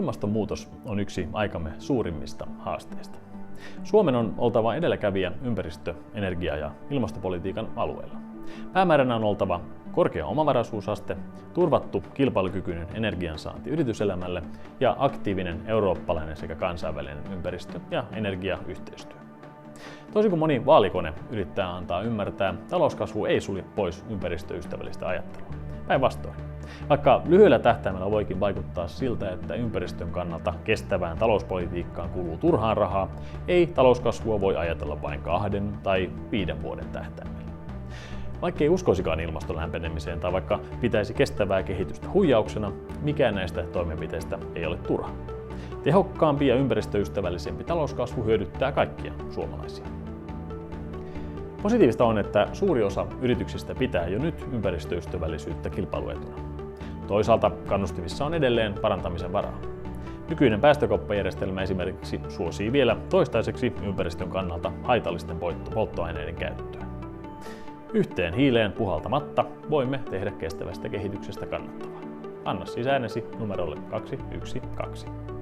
Ilmastonmuutos on yksi aikamme suurimmista haasteista. Suomen on oltava edelläkävijä ympäristö-, energia- ja ilmastopolitiikan alueella. Päämääränä on oltava korkea omavaraisuusaste, turvattu kilpailukykyinen energiansaanti yrityselämälle ja aktiivinen eurooppalainen sekä kansainvälinen ympäristö- ja energiayhteistyö. Toisin kuin moni vaalikone yrittää antaa ymmärtää, talouskasvu ei sulje pois ympäristöystävällistä ajattelua. Päinvastoin. Vaikka lyhyellä tähtäimellä voikin vaikuttaa siltä, että ympäristön kannalta kestävään talouspolitiikkaan kuluu turhaan rahaa, ei talouskasvua voi ajatella vain 2 tai 5 vuoden tähtäimellä. Vaikkei uskoisikaan ilmaston lämpenemiseen tai vaikka pitäisi kestävää kehitystä huijauksena, mikään näistä toimenpiteistä ei ole turha. Tehokkaampi ja ympäristöystävällisempi talouskasvu hyödyttää kaikkia suomalaisia. Positiivista on, että suuri osa yrityksistä pitää jo nyt ympäristöystävällisyyttä kilpailuetuna. Toisaalta kannustimissa on edelleen parantamisen varaa. Nykyinen päästökauppajärjestelmä esimerkiksi suosii vielä toistaiseksi ympäristön kannalta haitallisten polttoaineiden käyttöä. Yhteen hiileen puhaltamatta voimme tehdä kestävästä kehityksestä kannattavaa. Anna siis äänesi numerolle 212.